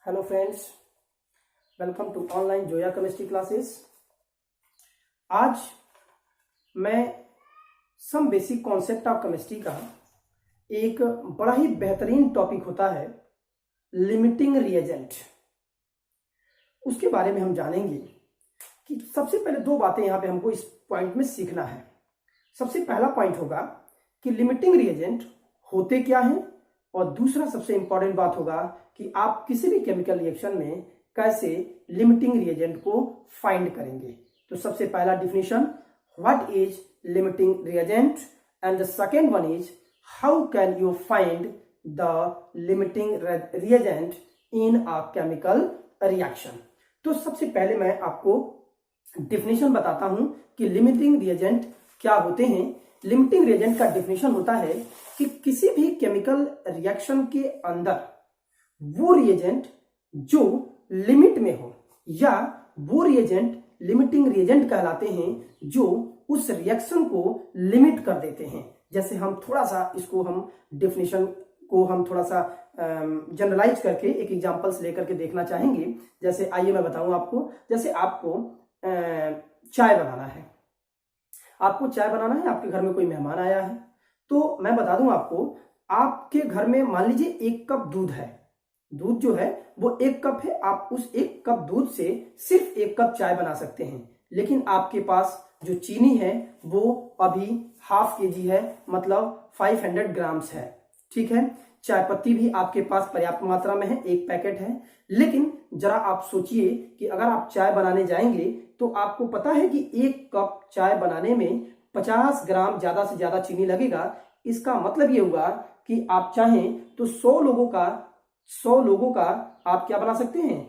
Hello friends, welcome to online Zoya chemistry classes. आज मैं some basic concept of chemistry का एक बड़ा ही बेहतरीन टॉपिक होता है लिमिटिंग रिएजेंट, उसके बारे में हम जानेंगे कि सबसे पहले दो बातें यहाँ पे हमको इस पॉइंट में सीखना है। सबसे पहला पॉइंट होगा कि लिमिटिंग रिएजेंट होते क्या हैं, और दूसरा सबसे इंपॉर्टेंट बात होगा कि आप किसी भी केमिकल रिएक्शन में कैसे लिमिटिंग रिएजेंट को फाइंड करेंगे। तो सबसे पहला definition, what is limiting reagent, and the second one is how can you find the limiting reagent in a chemical reaction. तो सबसे पहले मैं आपको डिफिनेशन बताता हूं कि लिमिटिंग रिएजेंट क्या होते हैं। लिमिटिंग रिएजेंट का डिफिनेशन होता है कि किसी भी केमिकल रिएक्शन के अंदर वो रिएजेंट जो लिमिट में हो, या वो रिएजेंट लिमिटिंग रिएजेंट कहलाते हैं जो उस रिएक्शन को लिमिट कर देते हैं। जैसे हम थोड़ा सा इसको हम डिफिनेशन को हम थोड़ा सा जनरलाइज करके एक एग्जांपल्स लेकर के देखना चाहेंगे। जैसे आइए मैं बताऊं आपको, जैसे आपको चाय बनाना है, आपके घर में कोई मेहमान आया है, तो मैं बता दूं आपको, आपके घर में मान लीजिए 1 कप दूध है, दूध जो है वो 1 कप है, आप उस 1 कप दूध से सिर्फ 1 कप चाय बना सकते हैं। लेकिन आपके पास जो चीनी है वो अभी ½ kg है, मतलब 500 ग्राम्स है, ठीक है। चाय पत्ती भी आपके पास पर्याप्त मात्रा में है, 1 पैकेट है। लेकिन जरा आप सोचिए कि अगर आप चाय बनाने जाएंगे तो आपको पता है कि 1 कप चाय बनाने में 50 ग्राम ज्यादा से ज्यादा चीनी लगेगा। इसका मतलब ये हुआ कि आप चाहें तो 100 लोगों का आप क्या बना सकते हैं,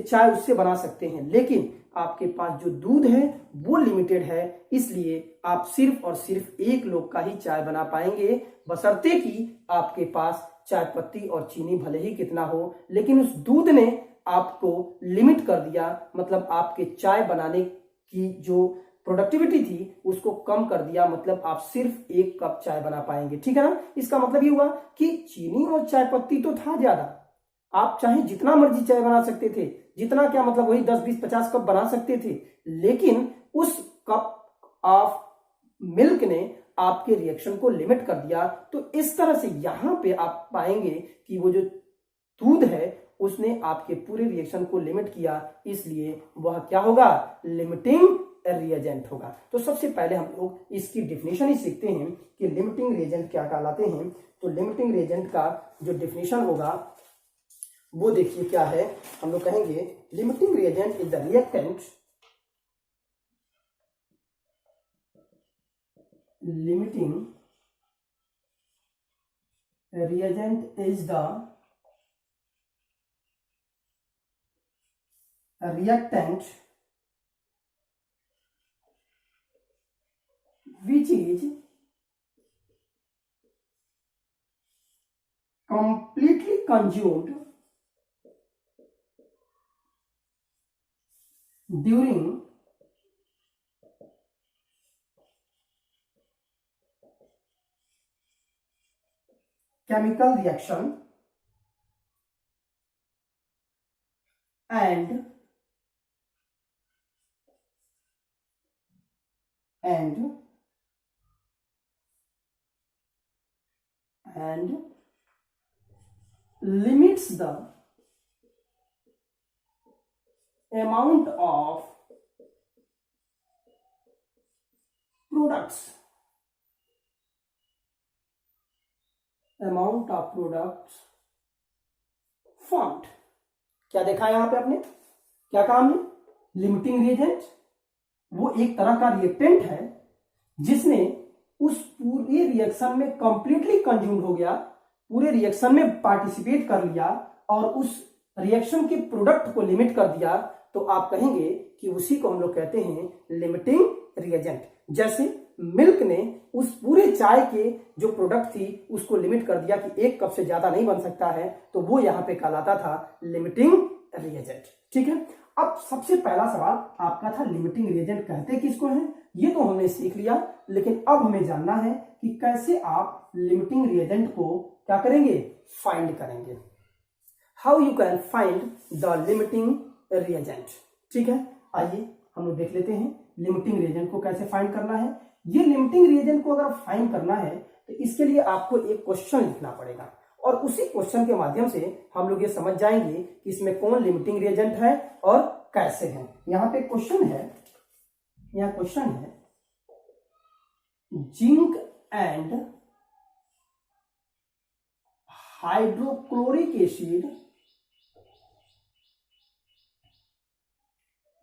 चाय उससे बना सकते हैं। लेकिन आपके पास जो दूध है वो लिमिटेड है, इसलिए आप सिर्फ और सिर्फ 1 लोग का ही चाय बना पाएंगे, बशर्ते कि आपके पास चाय पत्ती और चीनी भले ही कितना हो, लेकिन उस दूध ने आपको लिमिट कर दिया, मतलब आपके चाय बनाने की जो प्रोडक्टिविटी थी उसको कम कर दिया, मतलब आप सिर्फ 1 कप चाय बना पाएंगे, ठीक है ना। इसका मतलब ये हुआ कि चीनी और चाय पत्ती तो था ज्यादा, आप चाहे जितना मर्जी चाय बना सकते थे, जितना क्या मतलब वही 10, 20, 50 कप बना सकते थे, लेकिन उस कप ऑफ मिल्क ने आपके रिएक्शन को लिमिट कर दिया। तो इस तरह से यहां पे आप पाएंगे कि वो जो दूध है उसने आपके पूरे रिएक्शन को लिमिट किया, इसलिए वह क्या होगा, लिमिटिंग रिएजेंट होगा। तो सबसे पहले हम लोग इसकी डिफिनेशन ही सीखते हैं कि लिमिटिंग रिएजेंट क्या कहलाते हैं। तो लिमिटिंग रिएजेंट का जो डिफिनेशन होगा वो देखिए क्या है। हम लोग कहेंगे limiting reagent is the reactant, limiting reagent is the reactant which is completely consumed during chemical reaction and limits the amount of products formed। क्या देखा है यहां पे आपने, क्या कहा हमने, लिमिटिंग रिएजेंट वो एक तरह का रिएक्टेंट है जिसने उस पूरे रिएक्शन में कंप्लीटली कंज्यूम्ड हो गया, पूरे रिएक्शन में पार्टिसिपेट कर लिया और उस रिएक्शन के प्रोडक्ट को लिमिट कर दिया। तो आप कहेंगे कि उसी को हम लोग कहते हैं लिमिटिंग रिएजेंट। जैसे मिल्क ने उस पूरे चाय के जो प्रोडक्ट थी उसको लिमिट कर दिया कि 1 कप से ज्यादा नहीं बन सकता है, तो वो यहां पे कहलाता था लिमिटिंग रिएजेंट, ठीक है। अब सबसे पहला सवाल आपका था लिमिटिंग रिएजेंट कहते किसको हैं, ये तो हमने सीख लिया, लेकिन अब हमें जानना है कि कैसे आप लिमिटिंग रिएजेंट को क्या करेंगे, फाइंड करेंगे। How you can find the limiting reagent. ठीक है, आइए हम लोग देख लेते हैं लिमिटिंग रिएजेंट को कैसे फाइंड करना है। ये लिमिटिंग रिएजेंट को अगर फाइंड करना है तो इसके लिए आपको एक क्वेश्चन लिखना पड़ेगा और उसी क्वेश्चन के माध्यम से हम लोग ये समझ जाएंगे कि इसमें कौन लिमिटिंग रिएजेंट है और कैसे है। यहाँ पे क्वेश्चन है, यहाँ क्वेश्चन है zinc and hydrochloric acid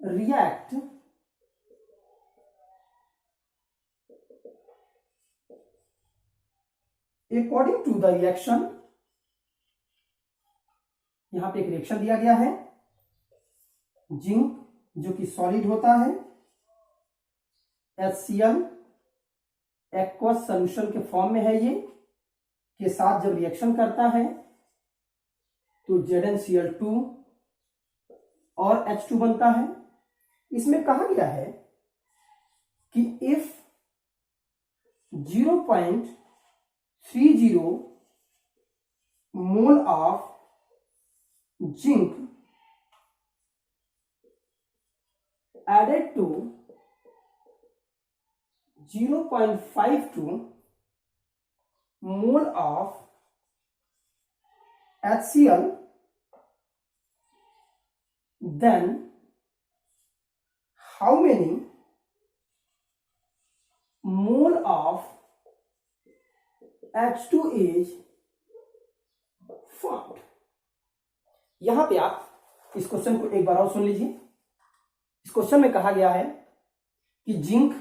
react according to the reaction। यहां पे एक रिएक्शन दिया गया है, जिंक जो कि सॉलिड होता है HCl एक्वस सोल्यूशन के फॉर्म में है, ये के साथ जब रिएक्शन करता है तो ZnCl2 और H2 बनता है। इसमें कहा गया है कि if 0.30 mole of zinc added to 0.52 mole of HCl, then how many mole of H2 is formed। यहां पे आप इस क्वेश्चन को एक बार और सुन लीजिए। इस क्वेश्चन में कहा गया है कि जिंक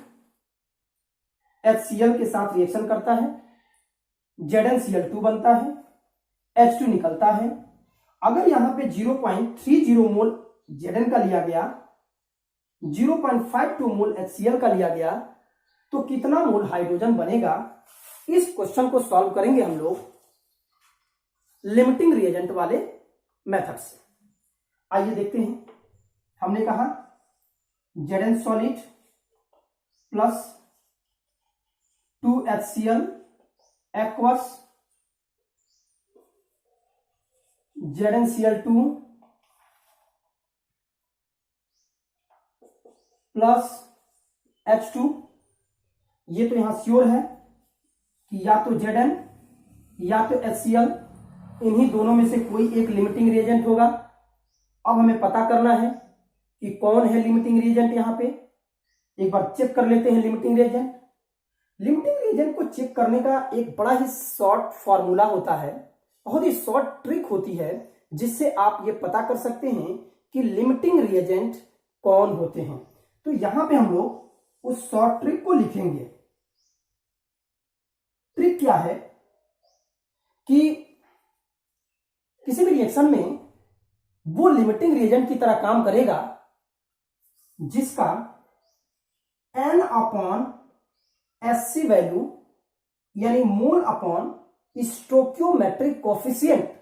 HCl के साथ रिएक्शन करता है, ZnCl2 बनता है, H2 निकलता है। अगर यहां पे 0.30 मोल Zn का लिया गया, 0.52 मोल HCl का लिया गया, तो कितना मोल हाइड्रोजन बनेगा। इस क्वेश्चन को सॉल्व करेंगे हम लोग लिमिटिंग रिएजेंट वाले मेथड से। आइए देखते हैं। हमने कहा Zn solid plus 2HCl aqueous ZnCl2 plus H2। ये तो यहां श्योर है कि या तो Zn या तो HCl, इन्हीं दोनों में से कोई एक लिमिटिंग रिएजेंट होगा। अब हमें पता करना है कि कौन है लिमिटिंग रिएजेंट। यहां पे एक बार चेक कर लेते हैं लिमिटिंग रिएजेंट। लिमिटिंग रिएजेंट को चेक करने का एक बड़ा ही शॉर्ट फॉर्मूला होता है, बहुत ही शॉर्ट ट्रिक होती है, जिससे आप ये पता कर सकते हैं कि लिमिटिंग रिएजेंट कौन होते हैं। तो यहां पे हम लोग उस शॉर्ट ट्रिक को लिखेंगे। ट्रिक क्या है कि किसी भी रिएक्शन में वो लिमिटिंग रिएजेंट की तरह काम करेगा जिसका N अपॉन SC वैल्यू यानी mole upon stoichiometric coefficient,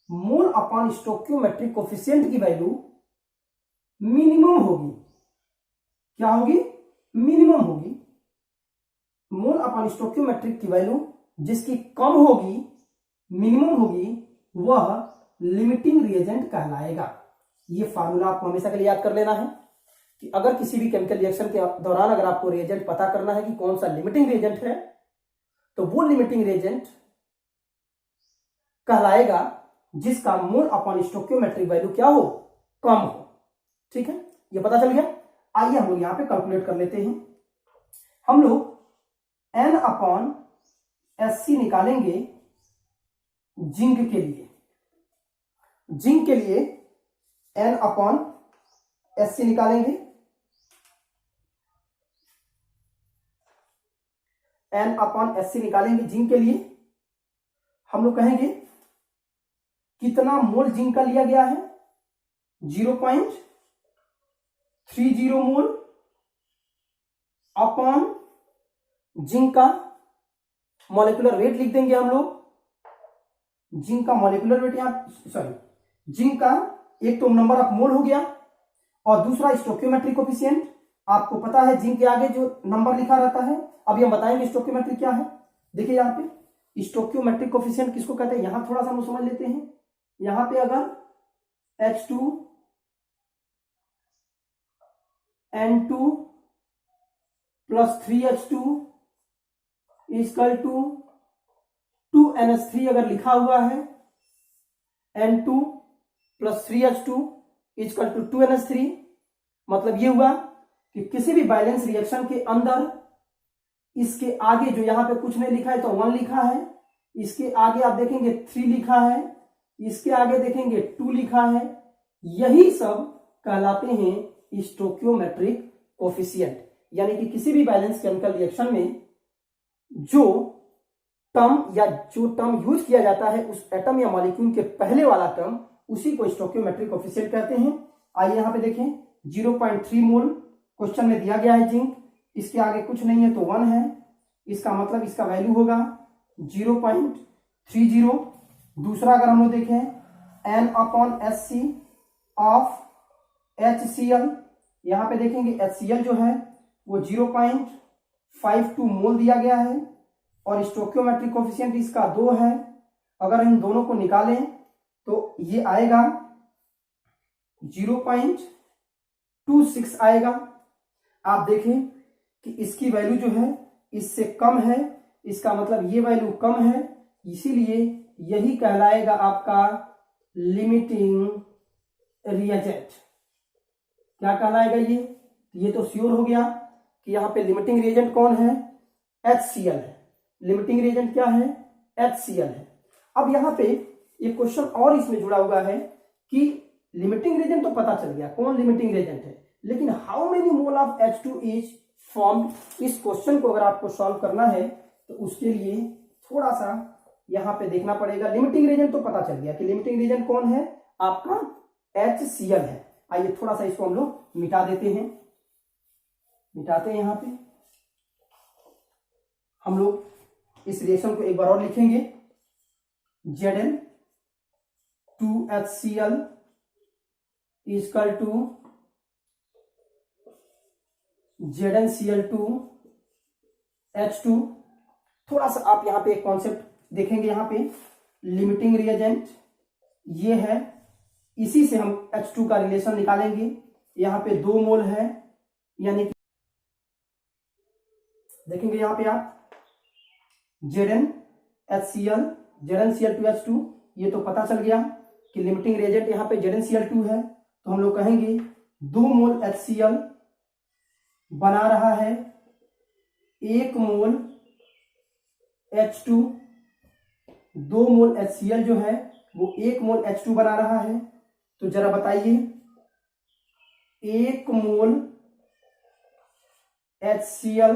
mole upon stoichiometric coefficient की वैल्यू मिनिमम होगी। क्या होगी? मिनिमम होगी। मोल अपॉन स्टोक्योमेट्रिक की वैल्यू जिसकी कम होगी, मिनिमम होगी, वह लिमिटिंग रिएजेंट कहलाएगा। ये फार्मूला आपको हमेशा के लिए याद कर लेना है कि अगर किसी भी केमिकल रिएक्शन के दौरान अगर आपको रिएजेंट पता करना है कि कौन सा लिमिटिंग रिएजेंट है, तो वो लिमिटिंग रिएजेंट कहलाएगा जिसका मोल अपॉन स्टोक्योमेट्रिक वैल्यू क्या हो? कम हो। ठीक है, ये पता चल गया। आइए हम लोग यहां पे कैलकुलेट कर लेते हैं। हम लोग N अपॉन SC निकालेंगे जिंक के लिए। जिंक के लिए N अपॉन SC निकालेंगे। N अपॉन SC निकालेंगे जिंक के लिए। हम लोग कहेंगे कितना मोल जिंक का लिया गया है? 0.30 मोल अपॉन जिंक का मॉलिक्यूलर वेट लिख देंगे हम लोग। जिंक का मॉलिक्यूलर वेट जिंक का एक तो नंबर ऑफ मोल हो गया और दूसरा स्टोक्योमेट्रिक कोफिशिएंट। आपको पता है जिंक के आगे जो नंबर लिखा रहता है। अभी हम बताएंगे स्टोक्योमेट्रिक क्या है। देखिए यहां पे स्टोक्योमेट्रिक कोफिशिएंट किसको कहते हैं, यहां थोड़ा सा हम समझ लेते हैं। यहां पे अगर H2 N2 plus 3H2 equal to 2NH3 अगर लिखा हुआ है, N2 plus 3H2 equal to 2NH3, मतलब ये हुआ कि किसी भी बैलेंस रिएक्शन के अंदर इसके आगे जो यहां पे कुछ नहीं लिखा है तो 1 लिखा है, इसके आगे आप देखेंगे 3 लिखा है, इसके आगे देखेंगे 2 लिखा है, यही सब कहलाते हैं स्टोइकियोमेट्रिक कोफिशिएंट। यानी कि किसी भी बैलेंस केमिकल रिएक्शन में जो टर्म या जो टर्म यूज किया जाता है उस एटम या मॉलिक्यूल के पहले वाला टर्म, उसी को स्टोइकियोमेट्रिक कोफिशिएंट कहते हैं। आइए यहां पे देखें 0.3 मोल क्वेश्चन में दिया गया है जिंक, इसके आगे कुछ नहीं है तो 1 है, इसका मतलब इसका वैल्यू होगा 0.30। दूसरा अगर हम लोग देखें N/SC ऑफ HCl, यहां पे देखेंगे HCl जो है वो 0.52 मोल दिया गया है और स्टोइकियोमेट्रिक कोफिशिएंट इसका 2 है। अगर इन दोनों को निकालें तो ये आएगा 0.26 आएगा। आप देखें कि इसकी वैल्यू जो है इससे कम है, इसका मतलब ये वैल्यू कम है, इसीलिए यही कहलाएगा आपका लिमिटिंग रिएजेंट। क्या कहलाएगा ये तो श्योर हो गया कि यहाँ पे लिमिटिंग रिएजेंट कौन है, HCl है। लिमिटिंग रिएजेंट क्या है, HCl है। अब यहाँ पे एक क्वेश्चन और इसमें जुड़ा हुआ है कि लिमिटिंग रिएजेंट तो पता चल गया कौन लिमिटिंग रिएजेंट है, लेकिन how many mole of H2 is formed. इस क्वेश्चन को अगर आपको सॉल्व करना है तो उसके लिए थोड़ा सा यहां पे देखना पड़ेगा। लिमिटिंग रिएजेंट तो पता चल गया कि लिमिटिंग रिएजेंट कौन है, आपका HCl है। आइए थोड़ा सा इसको हम लोग मिटा देते हैं, मिटाते हैं। यहां पे हम लोग इस रिएक्शन को एक बार और लिखेंगे, Zn2HCl इक्वल टू ZnCl2H2। थोड़ा सा आप यहां पे एक कॉन्सेप्ट देखेंगे, यहां पे लिमिटिंग रिएजेंट ये है, इसी से हम H2 का रिलेशन निकालेंगे। यहां पे 2 मोल है, यानी कि देखेंगे यहां पे आप ZnCl2H2, ये तो पता चल गया कि लिमिटिंग रिएजेंट यहां पे ZnCl2 है, तो हम लोग कहेंगे 2 मोल HCl बना रहा है 1 मोल H2, 2 मोल HCl जो है वो 1 मोल H2 बना रहा है। तो जरा बताइए 1 मोल HCl,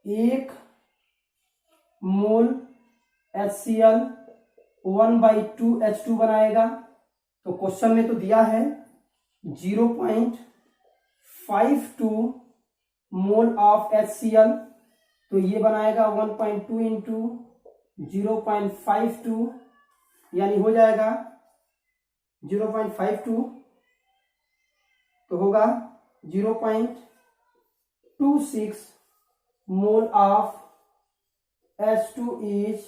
एक मोल HCl 1/2 H2 बनाएगा। तो क्वेश्चन में तो दिया है 0.52 मोल ऑफ HCl, तो ये बनाएगा 1.2 इंटू 0.52, यानी हो जाएगा 0.52 तो होगा 0.26 mole of H2 is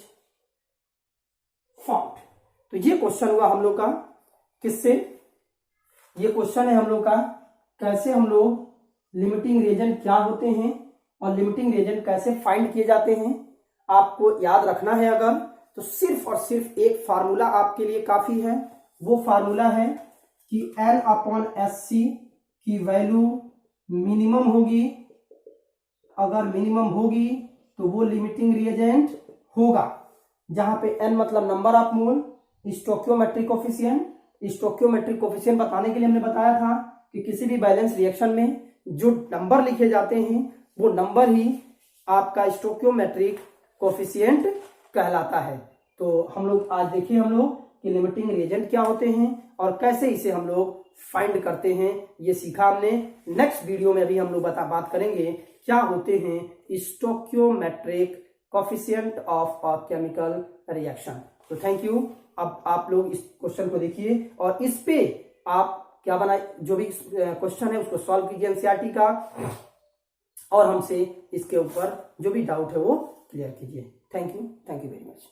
formed. तो ये क्वेश्चन हुआ हम लोग का किससे, ये क्वेश्चन है हम लोग का कैसे हम लोग लिमिटिंग रिएजेंट क्या होते हैं और लिमिटिंग रिएजेंट कैसे फाइंड किए जाते हैं। आपको याद रखना है अगर तो सिर्फ और सिर्फ एक फार्मूला आपके लिए काफी है, वो फार्मूला है कि N/SC की वैल्यू मिनिमम होगी, अगर मिनिमम होगी तो वो लिमिटिंग रिएजेंट होगा। जहां पे N मतलब number of mole, stoichiometric coefficient. Stoichiometric coefficient बताने के लिए हमने बताया था कि किसी भी बैलेंस रिएक्शन में जो नंबर लिखे जाते हैं वो नंबर ही आपका स्टोइकियोमेट्रिक कोफिशिएंट कहलाता है। तो हम लोग आज देखिए हम लोग कि लिमिटिंग रिएजेंट क्या होते हैं और कैसे इसे हम लोग फाइंड करते हैं, ये सीखा हमने। नेक्स्ट वीडियो में अभी हम लोग बात करेंगे क्या होते हैं stoichiometric coefficient of a chemical reaction. तो थैंक यू। अब आप लोग इस क्वेश्चन को देखिए और इस पे आप क्या बना, जो भी क्वेश्चन है उसको सॉल्व कीजिए एनसीईआरटी का, और हमसे इसके ऊपर जो भी डाउट है वो क्लियर कीजिए। Thank you very much.